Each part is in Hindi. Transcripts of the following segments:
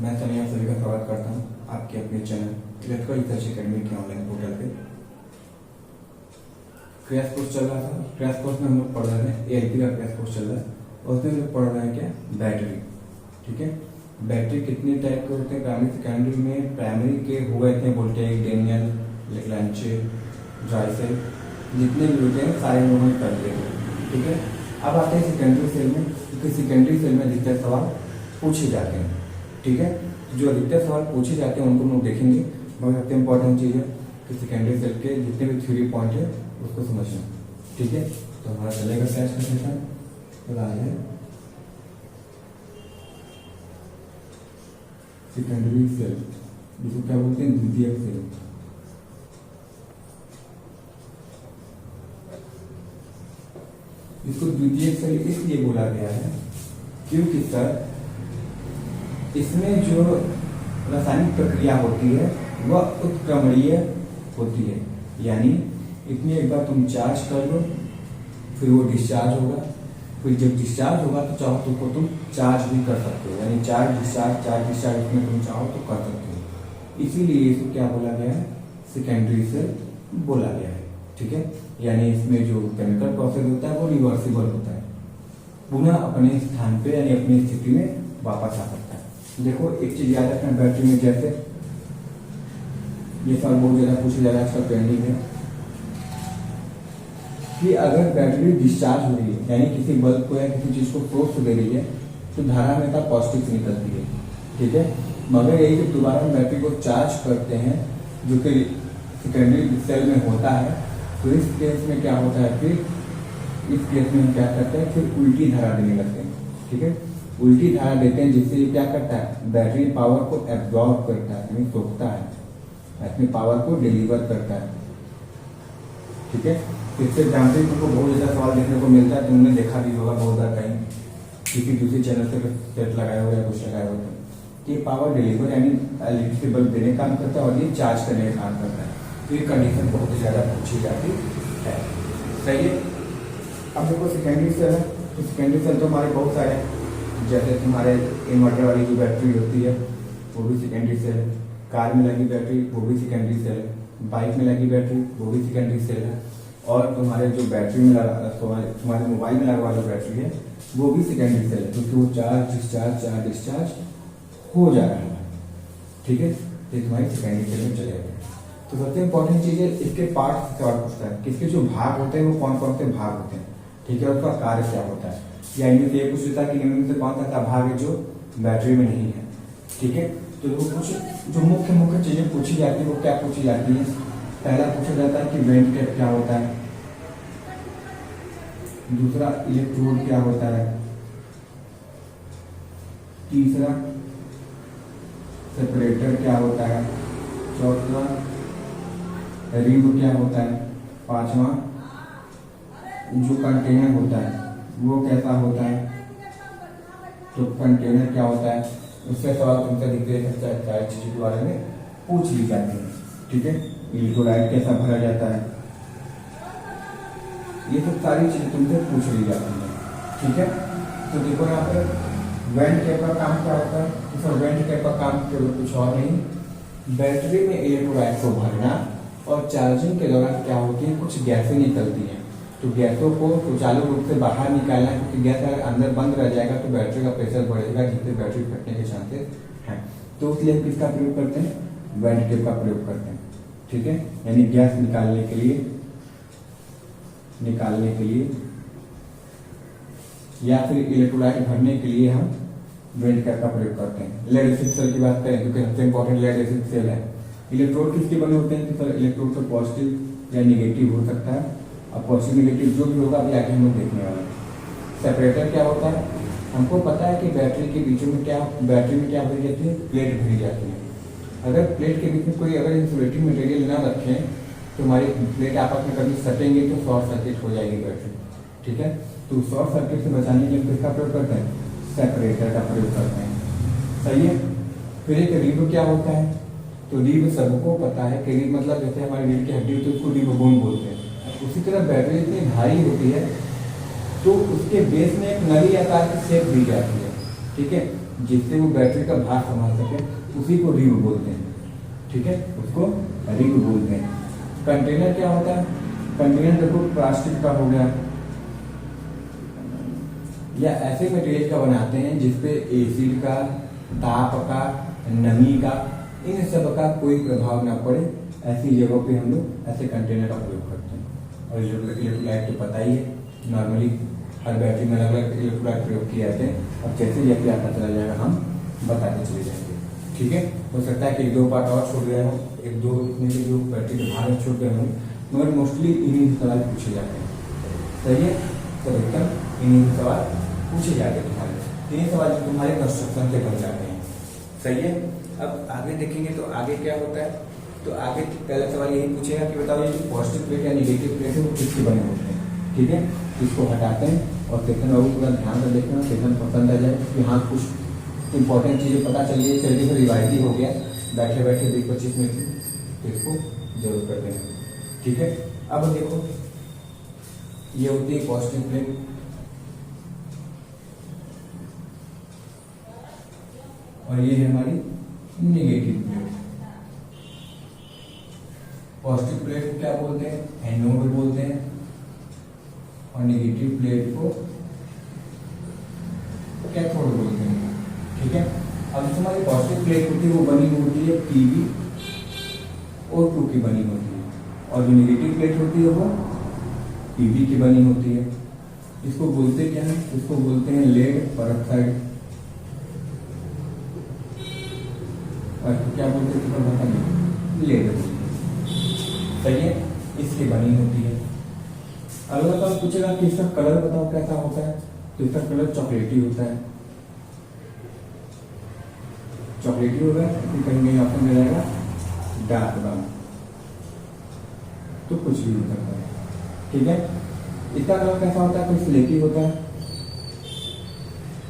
मैं तनिया सभी का स्वागत करता हूँ आपके अपने चैनल इलेक्ट्रिकल रिसर्च एकेडमी के ऑनलाइन पोर्टल पे। क्रैश कोर्स चल रहा था। क्रैश कोर्स में हम लोग पढ़ रहे हैं एएलपी का क्रैश कोर्स चल रहा है और उसमें हम लोग पढ़ रहे हैं क्या, बैटरी। ठीक है, बैटरी कितने टाइप के होते हैं। प्राइमरी सेकेंडरी में प्राइमरी के हो गए थे वोल्टेज, डेनियल, लेग्रांजे, ड्राइसेल, जितने भी होते हैं सारे लोगों ने कर लिए थे। ठीक है, अब आते हैं सेकेंडरी सेल में, क्योंकि सेकेंडरी सेल में अधिकतर सवाल पूछे जाते हैं। ठीक है, जो अधिकतर सवाल पूछे जाते हैं उनको हम लोग देखेंगे। मगर सबसे इम्पोर्टेंट चीज़ है कि सेकेंडरी सेल के जितने भी थ्योरी पॉइंट है उसको समझना। ठीक है, तो हमारा चलेगा क्लैश का सेशन। तो आ जाए सेकेंडरी सेल, जिसको क्या बोलते हैं, द्वितीयक सेल। इसको द्वितीयक सेल इसलिए बोला गया है क्योंकि सर इसमें जो रासायनिक प्रक्रिया होती है वह उत्क्रमणीय होती है। यानी इसमें एक बार तुम चार्ज कर लो, फिर वो डिस्चार्ज होगा, फिर जब डिस्चार्ज होगा तो चाहो तो तुम चार्ज भी कर सकते हो। यानी चार्ज डिस्चार्ज इसमें तुम चाहो तो कर सकते हो। इसीलिए इसको क्या बोला गया है, सेकेंडरी सेल बोला गया है। ठीक है, यानी इसमें जो केमिकल प्रोसेस होता है वो रिवर्सिबल होता है, पुनः अपने स्थान पे यानी अपनी स्थिति में वापस आ सकता है। देखो एक चीज याद रखना बैटरी में, जैसे ये सवाल बहुत ज्यादा पूछा जा रहा है, इसका पेंडिंग है कि अगर बैटरी डिस्चार्ज हो रही है यानी किसी बल्ब को या किसी चीज को सोर्स दे रही है तो धारा हमेशा पॉजिटिव से निकलती है। ठीक है, मगर यही जब दोबारा बैटरी को चार्ज करते हैं जो कि सेकेंडरी सेल में होता है, तो इस केस में क्या होता है, फिर इस केस में हम क्या करते हैं, फिर उल्टी धारा देने लगते हैं। ठीक है, उल्टी धारा देते हैं जिससे ये क्या करता है, बैटरी पावर को एब्जॉर्ब करता है यानी सोखता है, अपनी पावर को डिलीवर करता है। ठीक है, इससे जानते तुमको बहुत ज्यादा सवाल देखने को मिलता है, तुमने देखा भी होगा बहुत बार कहीं किसी दूसरे चैनल से सेट लगाया हुआ या कुछ लगाया हुआ कि पावर डिलीवर यानी इलेक्ट्रिसिटी बल्ब देने का काम करता है और ये चार्ज करने का काम करता है। तो ये कंडीशन बहुत ज्यादा पूछी जाती है। सही है, अब देखो सेकेंडरी सेल है, तो सेकेंडरी सेल तो हमारे बहुत सारे, जैसे तुम्हारे इन्वर्टर वाली जो बैटरी होती है वो भी सेकेंडरी सेल है, कार में लगी बैटरी वो भी सेकेंडरी सेल है, बाइक में लगी बैटरी वो भी सेकेंडरी सेल है, और तुम्हारे जो बैटरी में लगा तुम्हारे मोबाइल में लगा वाला बैटरी है वो भी सेकेंडरी सेल है, क्योंकि वो चार्ज डिस्चार्ज हो जा रहा है। ठीक है, ये तुम्हारी सेकेंडरी सेल में चले जाते हैं। तो सबसे इंपॉर्टेंट चीज है इसके पार्ट सवाल पूछता है, किसके जो भाग होते हैं वो कौन कौन से भाग होते हैं। ठीक है, उसका कार्य क्या होता है, या इनमें से ये पूछ लेता है कि इनमें से कौन सा भाग है जो बैटरी में नहीं है। ठीक है, तो वो कुछ जो मुख्य चीजें पूछी जाती है वो क्या पूछी जाती है। पहला पूछा जाता है कि बेंड कैप क्या होता है, दूसरा इलेक्ट्रोड क्या होता है, तीसरा सेपरेटर क्या होता है, चौथा रिंग क्या होता है, पांचवा जो कंटेनर होता है वो कैसा होता है, तो कंटेनर क्या होता है, उससे सवाल तुमसे दिखते हैं चीजों के बारे में पूछ ली जाती है। ठीक है, इलेक्ट्रोलाइट कैसा भरा जाता है, ये सब सारी चीजें तुमसे पूछ ली जाती है। ठीक है, तो देखो यहाँ पे वेंट कैप का काम क्या होता है, तो वेंट कैप का काम केवल कुछ और नहीं, बैटरी में इलेक्ट्रोलाइट को भरना और चार्जिंग के दौरान क्या होती है, कुछ गैसें निकलती हैं, तो गैसों को सुचारू रूप से बाहर निकालना, क्योंकि गैस अगर अंदर बंद रह जाएगा तो बैटरी का प्रेशर बढ़ेगा जिससे बैटरी फटने के चांसेस हैं। तो इसलिए हम किसका प्रयोग करते हैं, वेंट कैप का प्रयोग करते हैं। ठीक है, यानी गैस निकालने के लिए या फिर इलेक्ट्रोलाइट भरने के लिए हम वेंट कैप का प्रयोग करते हैं। लेड एसिड सेल की बात करें क्योंकि सबसे इंपॉर्टेंट लेड एसिड सेल है। इलेक्ट्रोड किसके बने होते हैं, तो इलेक्ट्रोड तो पॉजिटिव या निगेटिव हो सकता है, अब पॉजिटिव निगेटिव जो भी होगा अभी आगे हम लोग देखने वाले हैं। सेपरेटर क्या होता है, हमको पता है कि बैटरी के बीच में बैटरी में क्या भरी जाती है, प्लेट भरी जाती है। अगर प्लेट के बीच में कोई अगर इंसुलेटिंग मटेरियल ना रखें तो हमारी प्लेट आपस में कभी सटेंगे तो शॉर्ट सर्किट हो जाएगी बैटरी। ठीक है, तो शॉर्ट सर्किट से बचाने के लिए किसका प्रयोग करते हैं, सेपरेटर का प्रयोग करते हैं। सही है, फिर एक रिब क्या होता है, तो रिब सबको पता है कि रिब मतलब जैसे हमारी रीढ़ की हड्डी होती है उसको रिब बोन बोलते हैं। उसी तरह बैटरी इतनी भारी होती है तो उसके बेस में एक नली आकार की शेप दी जाती है। ठीक है, जिससे वो बैटरी का भार संभाल सके, उसी को रिंग बोलते हैं। ठीक है, उसको रिंग बोलते हैं। कंटेनर क्या होता है? कंटेनर देखो प्लास्टिक का हो गया या ऐसे मटेरियल का बनाते हैं जिसपे एसिड का, ताप का, नमी का, इन सब का कोई प्रभाव ना पड़े, ऐसी जगहों पे हम लोग ऐसे कंटेनर का प्रयोग करते हैं। और इलेक्ट्रोलाइट तो पता ही है, नॉर्मली हर बैटरी में अलग अलग इलेक्ट्रोलाइट प्रयोग किए जाते हैं। और जैसे जैसे आता चला जाएगा हम बताते चले जाएंगे। ठीक है, हो सकता है कि एक दो पार्ट और छूट गए हो, एक दो इतने के जो बैटरी के भाग छूट गए हों, मगर मोस्टली इन्हीं सवाल पूछे जाते हैं। सही है, तो एकदम इन्हीं सवाल पूछे जाते हैं तुम्हारे, तीन सवाल तुम्हारे कंस्ट्रक्शन के बन जाते हैं। सही है, अब आगे देखेंगे तो आगे क्या होता है। तो आगे पहला सवाल यही पूछेगा कि बताओ ये जो पॉजिटिव प्लेट या नेगेटिव प्लेट है वो किसके बने होते हैं। ठीक है, इसको हटाते हैं और सेकंड बाबू पूरा ध्यान से देखना, सेकंड पसंद आ जाए कि हाँ कुछ इंपॉर्टेंट चीज़ें पता चल गई, जल्दी से रिवाइज हो गया, बैठे बैठे 20-25 मिनट की, तो इसको जरूर कर देना। ठीक है, अब देखो ये होती है पॉजिटिव प्लेट और ये है हमारी नेगेटिव प्लेट। पॉजिटिव प्लेट को क्या बोलते हैं? एनोड बोलते हैं और नेगेटिव प्लेट को कैथोड बोलते हैं। ठीक है, अब जो हमारी पॉजिटिव प्लेट होती है वो बनी होती है पीवी और टू की बनी होती है, और जो नेगेटिव प्लेट होती है वो पीवी की बनी होती है। इसको बोलते क्या है? इसको बोलते हैं लेड परऑक्साइड, और क्या बोलते हैं पता नहीं, लेड बोलते हैं। सही है, इसकी बनी होती है। अगला सवाल पूछेगा कि इसका कलर बताओ कैसा होता है, तो इसका कलर चॉकलेटी होता है। चॉकलेटी होगा, कहीं ऑप्शन मिल जाएगा डार्क ब्राउन, तो कुछ भी हो सकता है। ठीक है, इसका कलर कैसा होता है? तो स्लेटी होता है,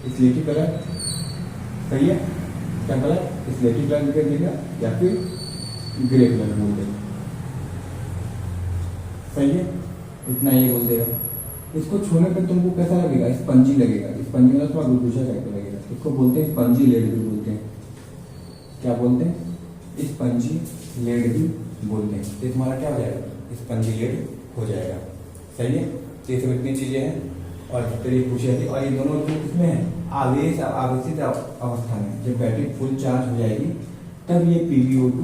स्लेटी कलर। सही है, क्या कलर? स्लेटी कलर कर देगा या फिर ग्रे कलर बोल देगा। सही है, इतना ये बोल देगा। इसको छूने पर तुमको कैसा लगेगा? स्पंजी लगेगा, स्पंजी मतलब थोड़ा गुलगुशा टाइप का लगेगा। इसको बोलते हैं स्पंजी लेड भी बोलते हैं। क्या बोलते हैं? स्पंजी लेड भी बोलते हैं। तो तुम्हारा क्या हो जाएगा? स्पंजी लेड हो जाएगा। सही है, तो ये सब इतनी चीजें हैं और तरीके पूछे जाती है। और ये दोनों जो किसमें है? आवेश आवेशित अवस्था में। जब बैटरी फुल चार्ज हो जाएगी तब ये PbO2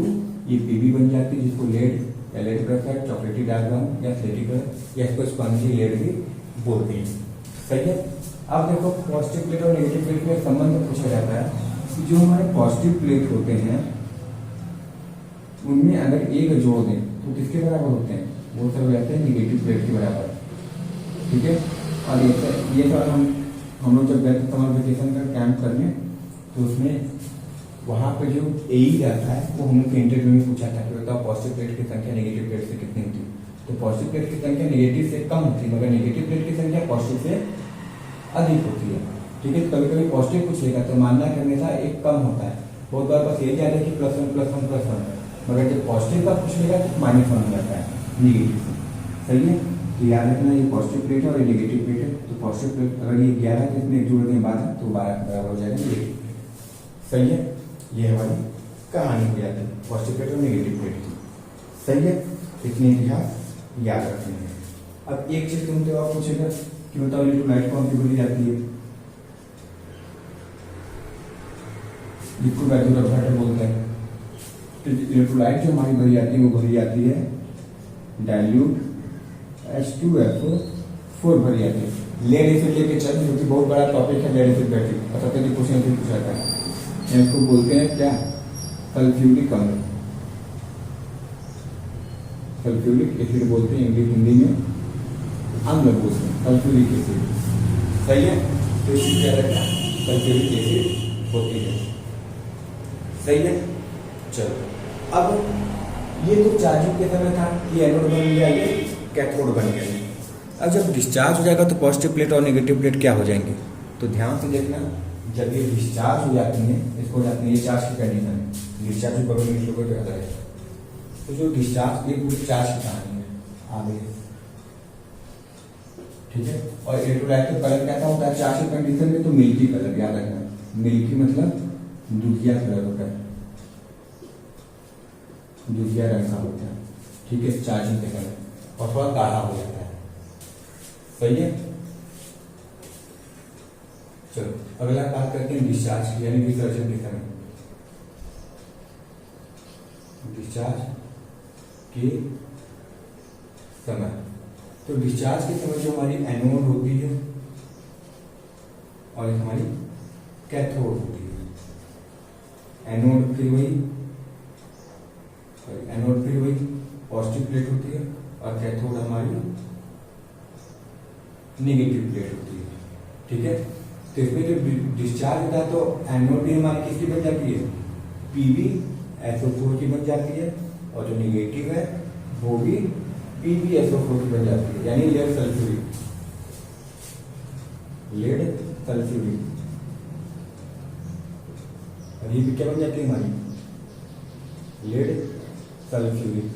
ये पीबी बन जाती है, जिसको लेड या लेड ग्रेफाइट, चॉकलेटी डार्क ब्राउन या स्लेटी कलर या इसको स्पंजी लेड भी बोलते हैं। सही है, अब देखो पॉजिटिव प्लेट और नेगेटिव प्लेट में संबंध पूछा जाता है कि जो हमारे पॉजिटिव प्लेट होते हैं उनमें अगर एक जोड़ दें तो किसके बराबर होते हैं? वो सब रहते हैं नेगेटिव प्लेट के बराबर। ठीक है, और ये सवाल हम लोग जब गए थे समर वेकेशन का कैंप करने, तो उसमें वहाँ पे जो एई रहता है वो हम लोग के इंटरव्यू में पूछा था कि बताओ पॉजिटिव प्लेट की संख्या नेगेटिव प्लेट से कितनी होती है। तो पॉजिटिव प्लेट की संख्या नेगेटिव से कम होती है, मगर नेगेटिव प्लेट की संख्या पॉजिटिव से अधिक होती है। ठीक है, कभी कभी पॉजिटिव कुछ लेगा तो मानना कि हमेशा एक कम होता है। बहुत बार बस यही याद है कि +1 मगर जब पॉजिटिव का कुछ लेगा तो -1 हो जाता है निगेटिव से। सही है, तो याद रखना ये पॉजिटिव प्लेट है और ये नेगेटिव प्लेट है। तो पॉजिटिव प्लेट अगर ये 11 है तो इसमें जोड़ दें 12 तो 12 बराबर हो जाएगा नेगेटिव प्लेट। सही है, ये हमारी कहानी हो जाती है पॉजिटिव प्लेट और नेगेटिव प्लेट की। सही है, इतने इतिहास याद रखते हैं। अब एक चीज तुमसे और पूछेगा कि बताओ इलेक्ट्रोलाइट कौन सी भरी जाती है? जिसको वैक्यूम बोलते हैं। तो इलेक्ट्रोलाइट जो हमारी भरी जाती है वो भरी जाती है डाइल्यूट H2SO4 भरी जाती है। लेड एसिड लेके चल, जो कि बहुत बड़ा टॉपिक है लेड एसिड बैटरी, पता नहीं क्वेश्चन से पूछा था। इसको बोलते हैं क्या? सल्फ्यूरिक अम्ल, सल्फ्यूरिक एसिड बोलते हैं इंग्लिश हिंदी में अम्ल बोलते हैं, सल्फ्यूरिक एसिड। सही है, तो इसकी क्या रहता है? सल्फ्यूरिक एसिड होती है। सही है, चलो अब ये तो चार्जिंग के समय था, ये एनोड बन गया, ये कैथोड बन गया। अब जब डिस्चार्ज हो जाएगा तो पॉजिटिव प्लेट और नेगेटिव प्लेट क्या हो जाएंगे? तो ध्यान से देखना, जब ये डिस्चार्ज हो जाती है, इसको जाती है ये चार्ज की कंडीशन है, डिस्चार्ज भी बगल में लोगों पे आता है। तो जो डिस्चार्ज ये पूरी चार्ज की कहानी है आगे। ठीक है, और इलेक्ट्रोलाइट का कलर कैसा होता है चार्ज की कंडीशन में? तो मिल्की कलर, याद रखना मिल्की मतलब दूधिया कलर होता है, दूधिया रंग का होता है, ठीक है, चार्जिंग के समय, और थोड़ा गाढ़ा हो जाता है। सही है। चलो अगला बात करते हैं डिस्चार्ज की, यानी विसर्जन के समय। डिस्चार्ज के समय, तो डिस्चार्ज के समय जो हमारी एनोड होती है और हमारी कैथोड होती है। एनोड फिर वही पॉजिटिव प्लेट होती है और कैथोड हमारी नेगेटिव प्लेट होती है, ठीक है। तो इसमें जो डिस्चार्ज होता है तो एनोड भी हमारी किसकी बन जाती है, PbSO4 की बन जाती है, और जो नेगेटिव है वो भी PbSO4 की बन जाती है, यानी लेड सल्फ्यूरिक। और ये भी क्या बन जाती है हमारी, लेड सल्फ्यूरिक,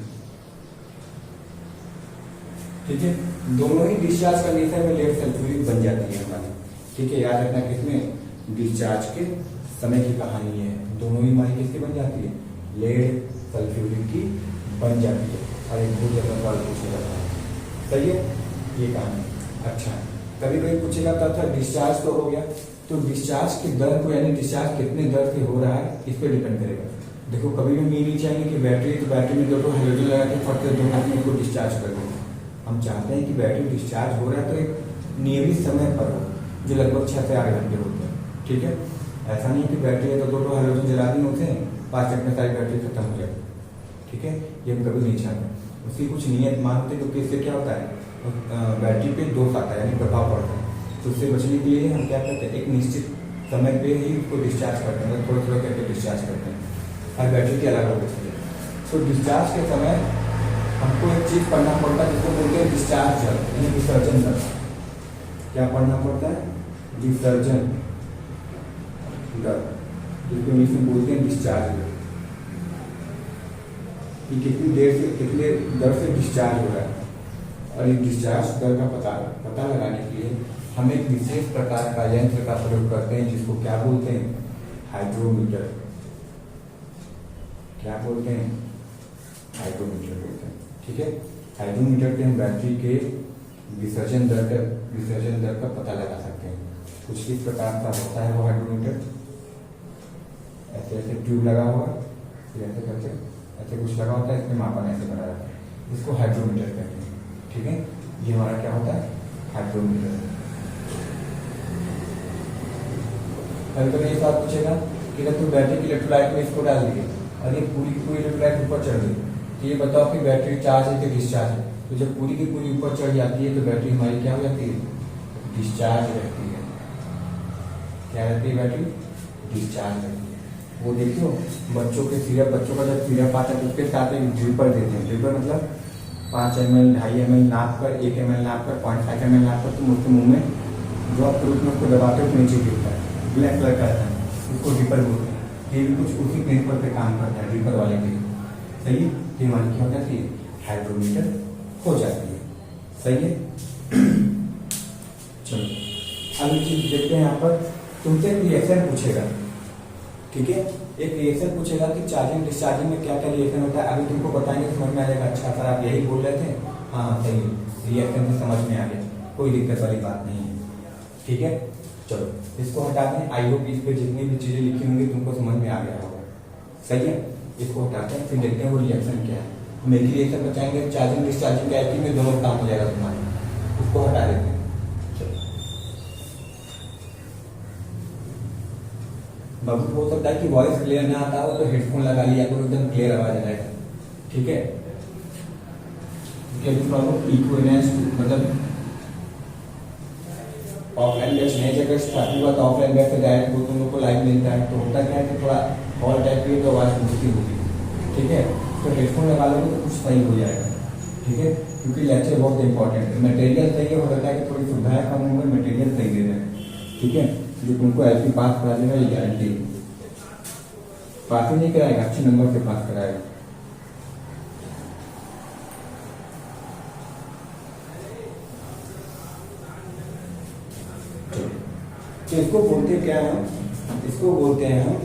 ठीक है। दोनों ही डिस्चार्ज कंडीशन में लेड सल्फ्यूरिक बन जाती है हमारी, ठीक है। याद रखना किसमें, डिस्चार्ज के समय की कहानी है, दोनों ही हमारी किसकी बन जाती है, लेड सल्फ्यूरिक की बन जाती है। और एक बहुत ज्यादा सवाल पूछा जाता है, सही है, ये कहानी। अच्छा, कभी कभी पूछेगा था डिस्चार्ज तो हो गया, तो डिस्चार्ज की दर को, यानी डिस्चार्ज कितने दर से हो रहा है इस पर डिपेंड करेगा। देखो कभी भी ये नहीं चाहेंगे कि बैटरी में दो हाइड्रोजन लगा के फट से 2 मिनट में को डिस्चार्ज कर दें। हम चाहते हैं कि बैटरी डिस्चार्ज हो रहा है तो एक नियमित समय पर हो, जो लगभग 6 से 8 घंटे होते हैं, ठीक है। ऐसा नहीं कि बैटरी है तो 2 हाइड्रोजन जला दी होते हैं, 5 मिनट में सारी बैटरी खत्म हो जाए, ठीक है। ये हम कभी नहीं चाहते। उसकी कुछ नियत मानते तो इससे क्या होता है, बैटरी पे दोष आता है, यानी प्रभाव पड़ता है। तो उससे बचने के लिए हम क्या करते हैं, एक निश्चित समय पे ही उसको डिस्चार्ज करते हैं, थोड़ा थोड़ा करके डिस्चार्ज करते हैं, और बैटरी के अलग होते हैं। तो डिस्चार्ज के समय हमको एक चीज पढ़ना पड़ता है जिसको बोलते हैं डिस्चार्ज दर, यानी विसर्जन दर। क्या पढ़ना पड़ता है, विसर्जन दर, जिसको इंग्लिश में बोलते हैं डिस्चार्ज दर, कि कितनी देर से कितने दर से डिस्चार्ज हो रहा है। और इस डिस्चार्ज दर का पता लगाने के लिए हम एक विशेष प्रकार का यंत्र का प्रयोग करते हैं, जिसको क्या बोलते हैं, हाइड्रोमीटर। क्या बोलते हैं, हाइड्रोमीटर बोलते हैं, ठीक है। हाइड्रोमीटर से हम बैटरी के विसर्जन दर का पता लगा सकते हैं। कुछ इस प्रकार का होता है वो हाइड्रोमीटर, ऐसे ऐसे ट्यूब लगा हुआ, फिर ऐसे करके ऐसे कुछ लगा होता है, इसमें मापन ऐसे करा जाता है, इसको हाइड्रोमीटर कहते हैं, ठीक है। ये हमारा क्या होता है, हाइड्रोमीटर। कभी ये बात पूछेगा कि अगर तुम बैटरी की इलेक्ट्रोलाइट में इसको डाल दिए और ये पूरी की पूरी इलेक्ट्रोलाइट ऊपर चढ़ गई, तो ये बताओ कि बैटरी चार्ज है कि डिस्चार्ज है। तो जब पूरी की पूरी ऊपर चढ़ जाती है तो बैटरी हमारी क्या हो जाती है, डिस्चार्ज रहती है। क्या रहती है, बैटरी डिस्चार्ज रहती है। वो देखियो बच्चों का जब सिरप आता है तो उसके साथ एक ड्रिपर देते हैं। ड्रिपर मतलब 5 ml 2.5 ml नाप कर, 1 ml नाप कर, 0.5 ml नाप कर तुम उसके मुंह में ड्रॉप के रूप में उसको दबाते हो तो नीचे गिरता है, ब्लैक कलर का रहता है, उसको ड्रिपर बोलते हैं। ये भी कुछ उसी प्रिंसिपल पे काम करता है, ड्रिपर वाले के। सही है, ये हमारी क्या हो जाती है, हाइड्रोमीटर हो जाती है। सही है। चलो अगली चीज देखते हैं, यहाँ पर तुमसे एक रिएक्शन पूछेगा, ठीक है। एक रिएक्शन पूछेगा कि चार्जिंग डिस्चार्जिंग में क्या क्या रिएक्शन होता है। अभी तुमको बताएंगे तो समझ में आ जाएगा। अच्छा सर आप यही बोल रहे थे, हाँ सही, रिएक्शन से समझ में आ गया, कोई दिक्कत वाली बात नहीं है, ठीक है। चलो इसको हटा दें। आई होप इस पे जितनी भी चीजें लिखी होंगी तुमको समझ में आ गया होगा, सही है। इसको हटाते हैं, फिर देखते हैं वो रिएक्शन क्या है। हम एक ही रिएक्शन बचाएंगे, चार्जिंग डिस्चार्जिंग का एक ही में दोनों काम हो जाएगा तुम्हारा। उसको हटा देते हैं। बाबू हो सकता है कि वॉइस क्लियर ना आता हो तो हेडफोन लगा लिया तो एकदम क्लियर आवाज आएगा, ठीक है। इक्विवेलेंस मतलब ऑफलाइन बैच नहीं, जगह स्टार्टिंग बात ऑफलाइन बैच से डायरेक्ट वो तुम लोग को लाइव मिलता है तो होता क्या है कि थोड़ा हॉल टाइप की तो आवाज मुश्किल होगी, ठीक है। तो हेडफोन लगा लोगे तो कुछ सही हो जाएगा, ठीक है। क्योंकि लेक्चर बहुत इंपॉर्टेंट है, मटेरियल सही हो सकता है कि थोड़ी सुविधाएं कम होंगी, मटेरियल सही दे रहे हैं, ठीक है। जो तुमको एलपी पास करा देगा ये गारंटी, पास ही नहीं कराएगा, अच्छे नंबर से पास कराएगा। तो इसको बोलते क्या है, इसको बोलते हैं हम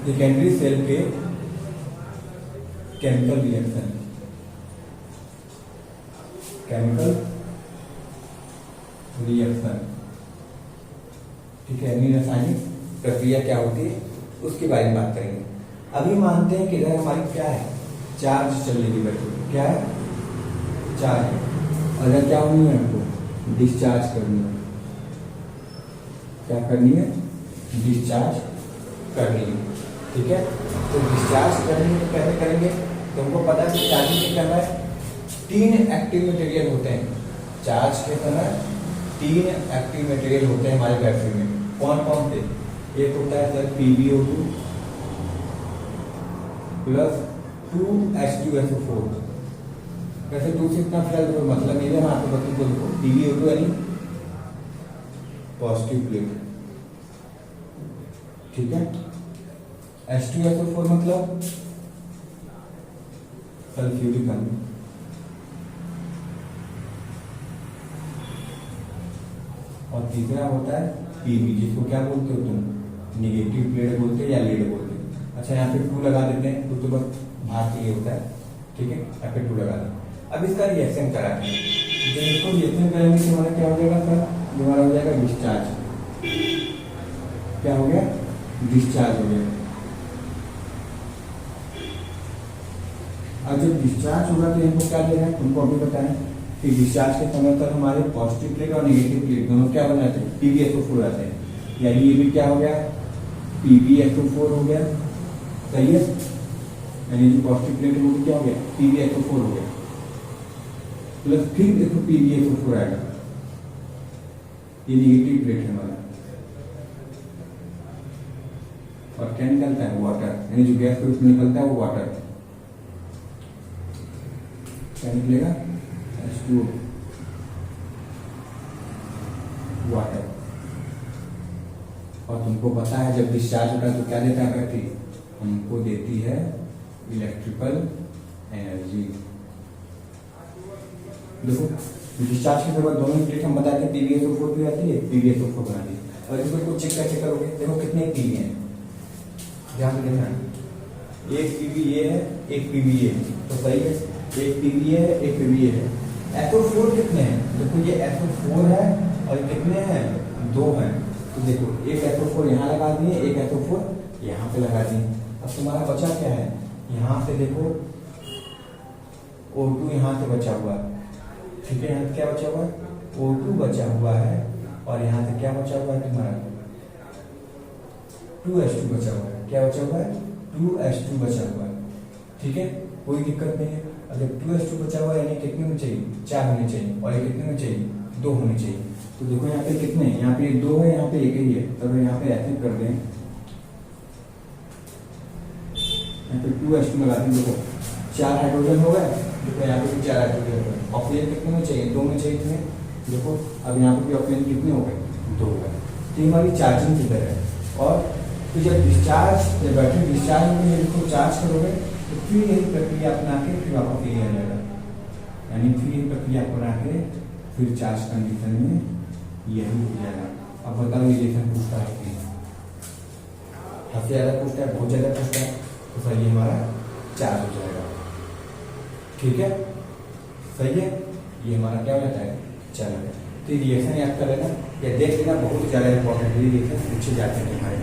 सेकेंडरी सेल के केमिकल रिएक्शन। केमिकल रिएक्शन, ठीक है, यानी रासायनिक प्रक्रिया क्या होती है उसके बारे में बात करेंगे। अभी मानते हैं कि इधर हमारी क्या है, चार्ज चल रही बैटरी, क्या है, चार्ज है। अगर क्या होनी है, हमको डिस्चार्ज करनी है। क्या करनी है, डिस्चार्ज करनी है, ठीक है। तो डिस्चार्ज करनी है कैसे करेंगे, तुमको पता है कि चार्जिंग के समय 3 एक्टिव मटेरियल होते हैं। चार्ज के समय 3 एक्टिव मटेरियल होते हैं हमारे बैटरी में। कौन कौन से, एक होता है सर PbO2 प्लस 2H2SO4। वैसे दूसरी इतना फिलहाल कोई मतलब नहीं है, हम आपको बच्चों को देखो PbO2 यानी पॉजिटिव प्लेट, ठीक है। H2SO4 मतलब सल्फ्यूरिक अम्ल, और तीसरा होता है Pb, जिसको क्या बोलते हो तुम, निगेटिव प्लेट बोलते हैं या लीड बोलते हैं। अच्छा यहाँ पे 2 लगा देते हैं तो बस भार के लिए होता है, ठीक है, यहाँ पे 2 लगा दें। अब इसका रिएक्शन कराते हैं, जब इसको रिएक्शन करेंगे तो हमारा क्या हो जाएगा सर, हमारा हो जाएगा डिस्चार्ज। क्या हो गया, डिस्चार्ज हो गया। और जब डिस्चार्ज होगा तो हमको क्या देना है, तुमको अभी बताएं कि डिस्चार्ज के समय पर हमारे पॉजिटिव प्लेट और नेगेटिव प्लेट दोनों क्या बन जाते हैं, PbSO4 आते हैं। यानी ये भी क्या हो गया, PbSO4 हो गया, सही है। यानी जो पॉजिटिव प्लेट है वो भी क्या हो गया, PbSO4 हो गया, प्लस फिर देखो PbSO4 आएगा, ये नेगेटिव प्लेट है हमारा। और क्या निकलता है, वाटर, यानी जो गैस के उसमें निकलता है वो वाटर। क्या निकलेगा, H2O, वाटर। और तुमको पता है जब डिस्चार्ज होता है तो क्या देता है बैटरी, हमको देती है इलेक्ट्रिकल एनर्जी। देखो डिस्चार्ज के समय दोनों प्लेट हम बताते हैं PbSO4 भी आती है, PbSO4 बनाती है। और इसको चेक कैसे करोगे, देखो कितने Pb हैं, ध्यान से देखना, एक Pb ये है, एक Pb ये है, तो सही है, एक Pb ये है, एक Pb ये है। SO4 कितने हैं, देखो ये SO4 है और कितने हैं, 2 हैं। तो देखो एक SO4 यहाँ लगा दिए, एक SO4 यहाँ पे लगा दिए। अब तुम्हारा बचा क्या है, यहाँ से देखो O2 यहाँ से बचा हुआ है, ठीक है, यहाँ से क्या बचा हुआ है, O2 बचा हुआ है, और यहाँ से क्या बचा हुआ है तुम्हारा, 2H2 बचा हुआ है। क्या बचा हुआ है, 2H2 बचा हुआ है, ठीक है, कोई दिक्कत नहीं है। अगर 2H2 बचा हुआ है यानी कितने होने चाहिए, 4 होने चाहिए, और ये कितने होने चाहिए, 2 होने चाहिए। तो देखो यहाँ पे कितने, यहाँ पे 2 है, यहाँ पे 1 ही है, तब यहाँ पे ऐसे कर दें, यहाँ पे 2H2 लगा दें। देखो 4 हाइड्रोजन हो गए, देखो यहाँ पे भी 4 हाइड्रोजन हो गए। ऑक्सीजन कितने में चाहिए, 2 में चाहिए तुम्हें, देखो अब यहाँ पे भी ऑक्सीजन कितने हो गए, 2 हो गए। तो ये हमारी चार्जिंग की तरह है। और तो जब डिस्चार्ज, जब बैटरी डिस्चार्ज होगी, जब इसको चार्ज करोगे तो फिर यही प्रक्रिया अपना के फिर वापस यही आ जाएगा, यानी फिर यही प्रक्रिया अपना के फिर चार्ज कंडीशन में यही हो जाएगा। अब बताओ ये रिएक्शन पूछता है कि सबसे ज़्यादा पूछता है, बहुत ज़्यादा पूछता है, तो सर ये हमारा चार्ज हो जाएगा, ठीक है, सही है। ये हमारा क्या हो जाता है, चार्ज। तो रिएक्शन याद कर लेना या देख लेना, बहुत ज़्यादा इंपॉर्टेंट है, रिएक्शन पूछे जाते हैं तुम्हारे,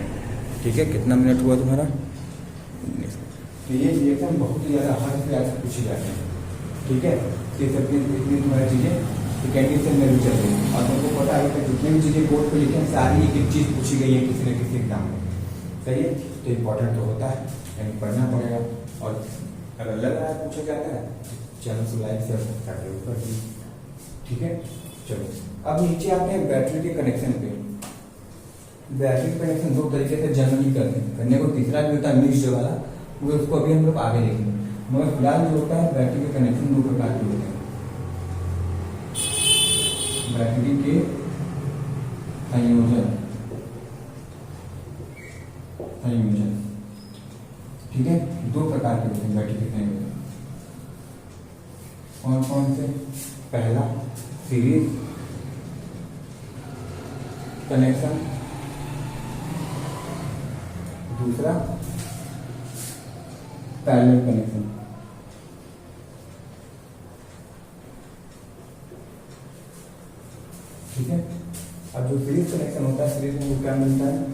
ठीक है। कितना मिनट हुआ तुम्हारा, तो ये रिएक्शन बहुत ही ज़्यादा हद से ज़्यादा पूछे जाते हैं, ठीक है। ये सब इतनी तुम्हारी चीज़ें सेकेंडरी सेल में भी चल रही है, और तुमको पता है कि जितने भी चीज़ें बोर्ड पर लिखे हैं सारी एक एक चीज़ पूछी गई है किसी न किसी एग्जाम में, सही है। तो इम्पोर्टेंट तो होता है, यानी पढ़ना पड़ेगा, और अगर लग रहा है पूछा जाता है चैनल को लाइक शेयर सब्सक्राइब कर दीजिए, ठीक है। चलो अब नीचे आते हैं बैटरी के कनेक्शन पे। बैटरी कनेक्शन 2 तरीके से जनरली करने को तीसरा भी होता है मिक्स्ड वाला, वो उसको अभी हम लोग आगे देखेंगे। मगर फिलहाल जो होता है बैटरी के कनेक्शन 2 प्रकार के होते हैं। बैटरी के संयोजन, ठीक है, 2 प्रकार के होते हैं बैटरी के संयोजन। कौन कौन से, पहला सीरीज कनेक्शन, दूसरा पैरेलल कनेक्शन। ठीक है, अब जो सीरीज कनेक्शन होता है, सीरीज में वो क्या मिलता है,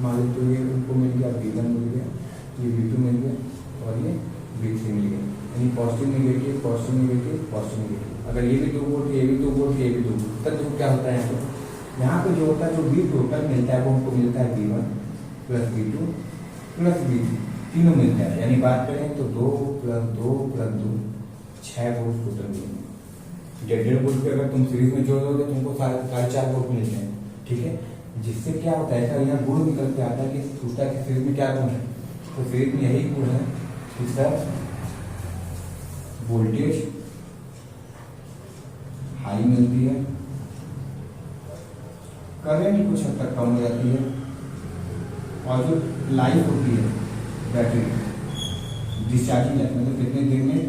मान लो तो ये उनको मिल गया, V1 मिल गया, ये V2 मिल गया और ये V3 मिल गया, यानी positive negative positive negative positive negative. अगर ये भी 2 वोल्ट, ये भी 2 वोल्ट, ये भी 2 वोल्ट, तब तो क्या होता है यहाँ पे जो होता है, जो V टोटल मिलता है वो हमको मिलता है V1 plus V2 plus V3, तीनों मिलता है। यानी बात करें तो 2 प्लस 2 प्लस 2 6 वोल्ट टोटल मिलेंगे। 1.5 वोल्ट पे अगर तुम सीरीज में जोड़ दोगे तुमको 4.5 वोल्ट मिलते हैं। ठीक है, जिससे क्या होता है, ऐसा यहाँ गुण निकल के आता है कि पूछता है कि सीरीज में क्या गुण है, तो सीरीज में यही गुण है कि सर वोल्टेज हाई मिलती है, करंट कुछ हद तक कम हो जाती है, और जो लाइफ होती है बैटरी डिस्चार्जिंग लाइफ, मतलब कितने दिन में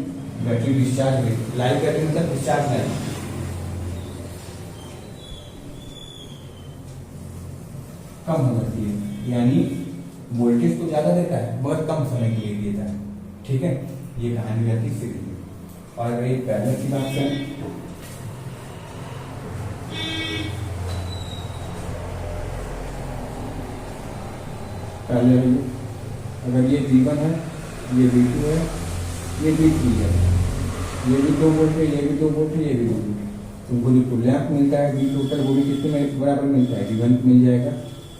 बैटरी डिस्चार्ज हुई, लाइफ बैटरी मतलब डिस्चार्ज लाइफ कम हो जाती है। यानी वोल्टेज तो ज्यादा देता है बहुत कम समय के लिए देता है। ठीक है, ये कहानी रहती है सीरीज में। और अगर एक पैरेलल की बात करें, पैरेलल अगर ये V1 है, ये V2 है, ये V3 है, ये भी 2 वोल्ट है, ये भी 2 वोल्ट है, ये भी 2 वोल्ट है, तुमको जो तुल्यांक मिलता है V टोटल वो भी कितने में बराबर मिलता है, V1 को मिल जाएगा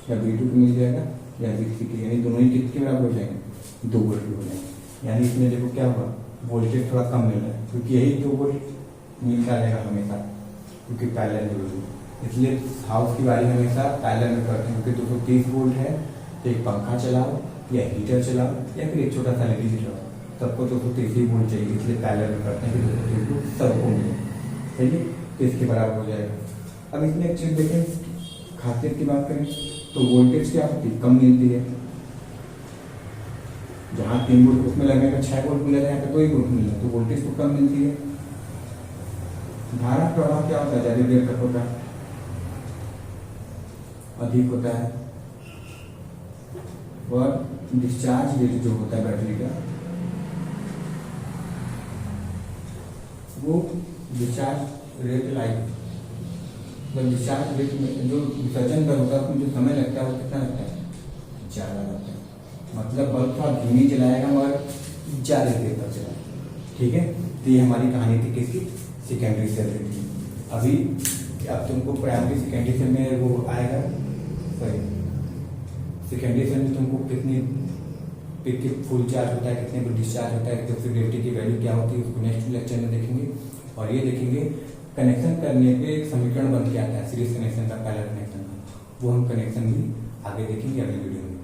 या V2 को मिल जाएगा या V3 के, यानी दोनों ही कितने बराबर हो जाएंगे, 2 वोल्ट हो जाएंगे। यानी इसमें देखो क्या हुआ, वोल्टेज थोड़ा कम मिल रहा है, क्योंकि यही 2 वोल्ट मिलता रहेगा हमेशा, क्योंकि पैरेलल है। इसलिए हाउस की वायरिंग हमेशा पैरेलल में करते हैं, क्योंकि 230 वोल्ट है तो एक पंखा चलाओ या हीटर चलाओ या फिर एक छोटा सा एलईडी चलाओ, सबको 230 वोल्ट चाहिए, इसलिए पैरेलल में करते हैं कि 230 वोल्ट सबको मिले। ठीक है, तो इसके बराबर हो जाएगा। अब इसमें एक चीज देखें, खासियत की बात करें तो वोल्टेज क्या होती है, कम मिलती है। जहाँ 3 वोल्ट उसमें लगेगा 6 वोल्ट मिलेगा, यहाँ पे 2 ही वोल्ट मिलेगा, तो वोल्टेज तो कम मिलती है। धारा प्रवाह क्या होता है, ज्यादा देर तक होता है, अधिक होता है। और डिस्चार्ज रेट जो होता है बैटरी का, वो डिस्चार्ज रेट लाइफ, मतलब डिस्चार्ज रेट में जो विसर्जन दर होता है उसमें जो समय लगता है वो कितना लगता है, ज़्यादा लगता है। मतलब बल्ब थोड़ा धीमी चलाएगा मगर ज़्यादा देर तक चलाएगा। ठीक है, तो ये हमारी कहानी थी किसकी, सेकेंडरी सेल की। अभी अब तुमको प्राइमरी सेकेंडरी सेल में वो आएगा, सॉरी सेकेंडरी सेल में तुमको कितनी फुल चार्ज होता है, कितने पर डिस्चार्ज होता है, कैपेसिटी की वैल्यू क्या होती है, उसको नेक्स्ट लेक्चर में देखेंगे। और ये देखेंगे कनेक्शन करने पे एक समीकरण बन के आता है सीरीज कनेक्शन का, पैरेलल कनेक्शन का, वो हम कनेक्शन भी आगे देखेंगे अगली वीडियो में।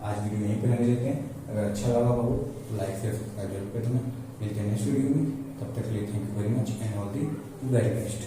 आज वीडियो यहीं पर रहने देते हैं। अगर अच्छा लगा हो तो लाइक शेयर सब्सक्राइब जरूर कर देना। मिलते हैं नेक्स्ट वीडियो में, तब तक के लिए thank you very much and all the very best.